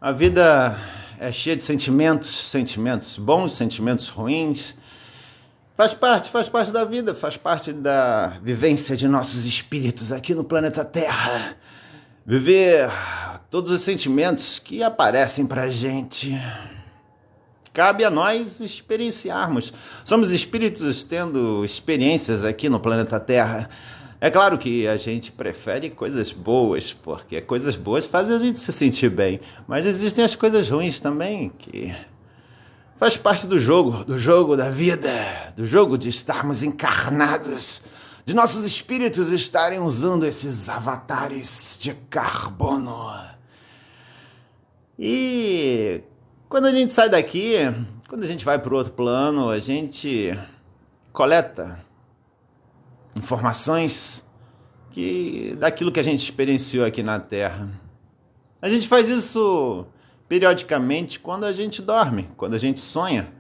A vida é cheia de sentimentos bons, sentimentos ruins. Faz parte da vida, faz parte da vivência de nossos espíritos aqui no planeta Terra. Viver todos os sentimentos que aparecem pra gente. Cabe a nós experienciarmos. Somos espíritos tendo experiências aqui no planeta Terra. É claro que a gente prefere coisas boas, porque coisas boas fazem a gente se sentir bem. Mas existem as coisas ruins também, que faz parte do jogo da vida, do jogo de estarmos encarnados, de nossos espíritos estarem usando esses avatares de carbono. E quando a gente sai daqui, quando a gente vai para o outro plano, a gente coleta informações daquilo que a gente experienciou aqui na Terra. A gente faz isso periodicamente quando a gente dorme, quando a gente sonha,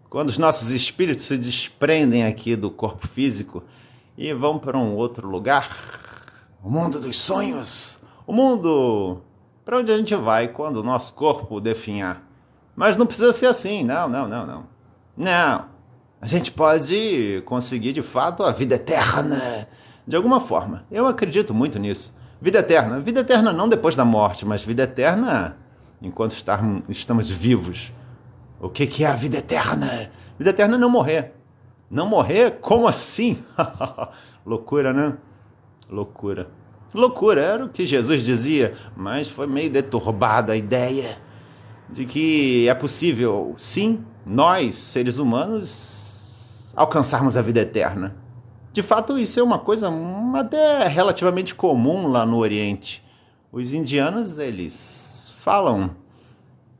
quando os nossos espíritos se desprendem aqui do corpo físico e vão para um outro lugar, o mundo dos sonhos, o mundo para onde a gente vai quando o nosso corpo definhar. Mas não precisa ser assim, não. Não, a gente pode conseguir de fato a vida eterna, de alguma forma. Eu acredito muito nisso. Vida eterna não depois da morte, mas vida eterna enquanto estamos vivos. O que é a vida eterna? Vida eterna é não morrer. Não morrer? Como assim? Loucura, né? Loucura. Loucura, era o que Jesus dizia, mas foi meio deturbada a ideia de que é possível, sim, nós, seres humanos, alcançarmos a vida eterna. De fato, isso é uma coisa até relativamente comum lá no Oriente. Os indianos, eles falam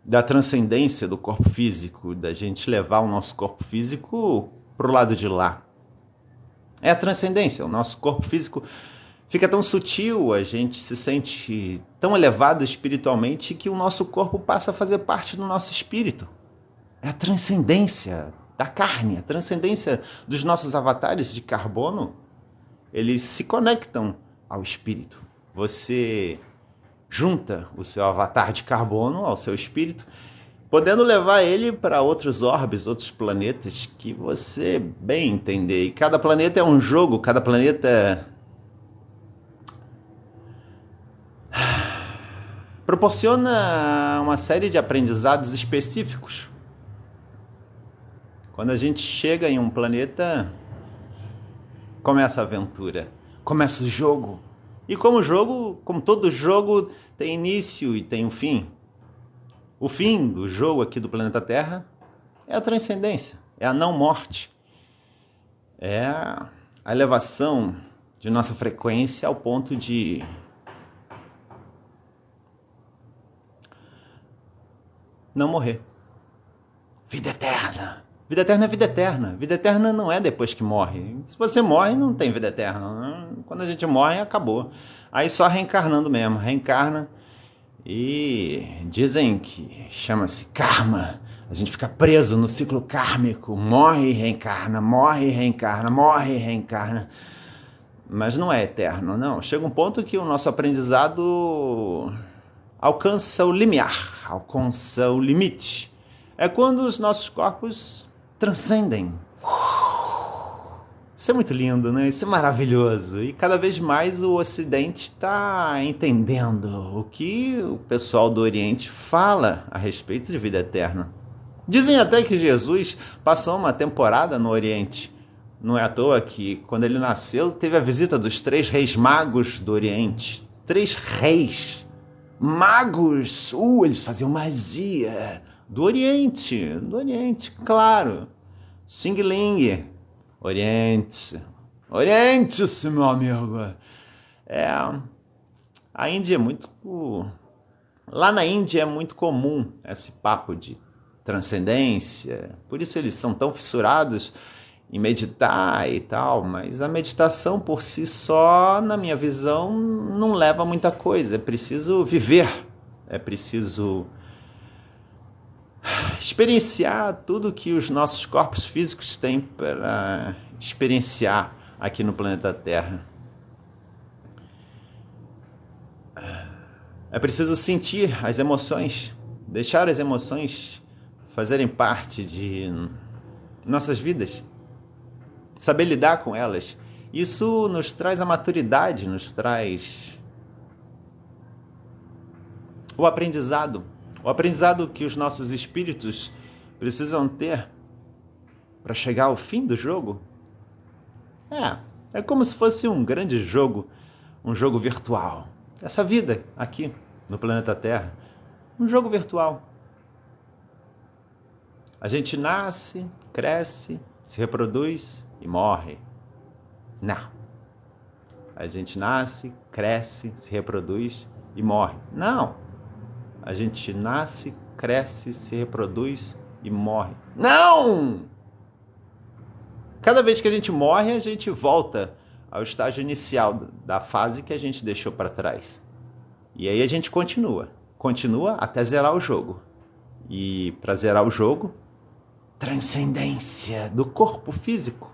da transcendência do corpo físico, da gente levar o nosso corpo físico para o lado de lá. É a transcendência, o nosso corpo físico fica tão sutil, a gente se sente tão elevado espiritualmente que o nosso corpo passa a fazer parte do nosso espírito. É a transcendência da carne, a transcendência dos nossos avatares de carbono. Eles se conectam ao espírito. Você junta o seu avatar de carbono ao seu espírito, podendo levar ele para outros orbes, outros planetas que você bem entender. E cada planeta é um jogo, cada planeta proporciona uma série de aprendizados específicos. Quando a gente chega em um planeta, começa a aventura, começa o jogo. E como todo jogo, tem início e tem um fim. O fim do jogo aqui do planeta Terra é a transcendência, é a não morte, é a elevação de nossa frequência ao ponto de não morrer. Vida eterna. Vida eterna é vida eterna. Vida eterna não é depois que morre. Se você morre, não tem vida eterna. Quando a gente morre, acabou. Aí só reencarnando mesmo. Reencarna e dizem que chama-se karma. A gente fica preso no ciclo kármico. Morre e reencarna, morre e reencarna, morre e reencarna. Mas não é eterno, não. Chega um ponto que o nosso aprendizado alcança o limiar, alcança o limite. É quando os nossos corpos transcendem. Isso é muito lindo, né? Isso é maravilhoso. E cada vez mais o Ocidente está entendendo o que o pessoal do Oriente fala a respeito de vida eterna. Dizem até que Jesus passou uma temporada no Oriente. Não é à toa que, quando ele nasceu, teve a visita dos 3 reis magos do Oriente. 3 reis magos! Eles faziam magia. Do Oriente, claro. Xing Ling, Oriente, meu amigo. A Índia é muito... Lá na Índia é muito comum esse papo de transcendência, por isso eles são tão fissurados em meditar e tal, mas a meditação por si só, na minha visão, não leva a muita coisa, é preciso viver, é preciso experienciar tudo que os nossos corpos físicos têm para experienciar aqui no planeta Terra. É preciso sentir as emoções deixar as emoções fazerem parte de nossas vidas, saber lidar com elas. Isso nos traz a maturidade, nos traz o aprendizado que os nossos espíritos precisam ter para chegar ao fim do jogo. É como se fosse um grande jogo, um jogo virtual. Essa vida aqui no planeta Terra, um jogo virtual. A gente nasce, cresce, se reproduz e morre. Não. A gente nasce, cresce, se reproduz e morre. Não. A gente nasce, cresce, se reproduz e morre. Não! Cada vez que a gente morre, a gente volta ao estágio inicial da fase que a gente deixou para trás. E aí a gente continua até zerar o jogo. E para zerar o jogo, transcendência do corpo físico.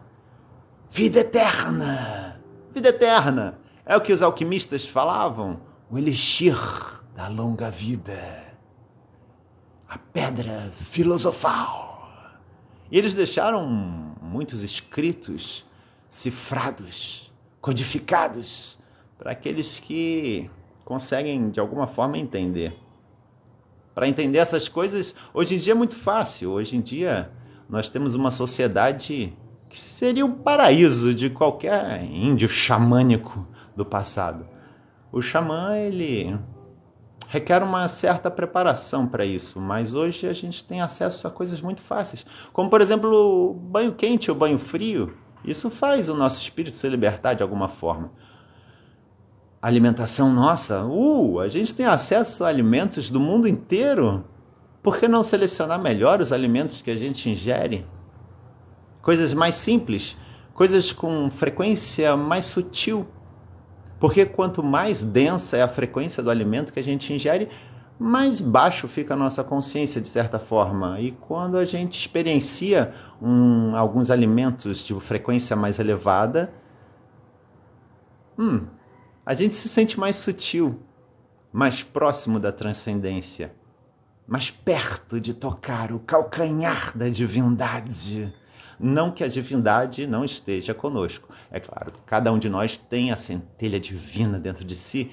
Vida eterna! Vida eterna! É o que os alquimistas falavam, o elixir da longa vida. A pedra filosofal. E eles deixaram muitos escritos, cifrados, codificados, para aqueles que conseguem, de alguma forma, entender. Para entender essas coisas, hoje em dia é muito fácil. Hoje em dia, nós temos uma sociedade que seria o paraíso de qualquer índio xamânico do passado. O xamã, ele requer uma certa preparação para isso, mas hoje a gente tem acesso a coisas muito fáceis, como, por exemplo, o banho quente ou banho frio. Isso faz o nosso espírito se libertar de alguma forma. A alimentação nossa, a gente tem acesso a alimentos do mundo inteiro. Por que não selecionar melhor os alimentos que a gente ingere? Coisas mais simples, coisas com frequência mais sutil. Porque quanto mais densa é a frequência do alimento que a gente ingere, mais baixo fica a nossa consciência, de certa forma. E quando a gente experiencia alguns alimentos de frequência mais elevada, a gente se sente mais sutil, mais próximo da transcendência, mais perto de tocar o calcanhar da divindade. Não que a divindade não esteja conosco. É claro, cada um de nós tem a centelha divina dentro de si,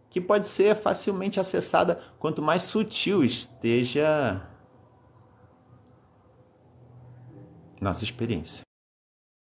que pode ser facilmente acessada quanto mais sutil esteja nossa experiência.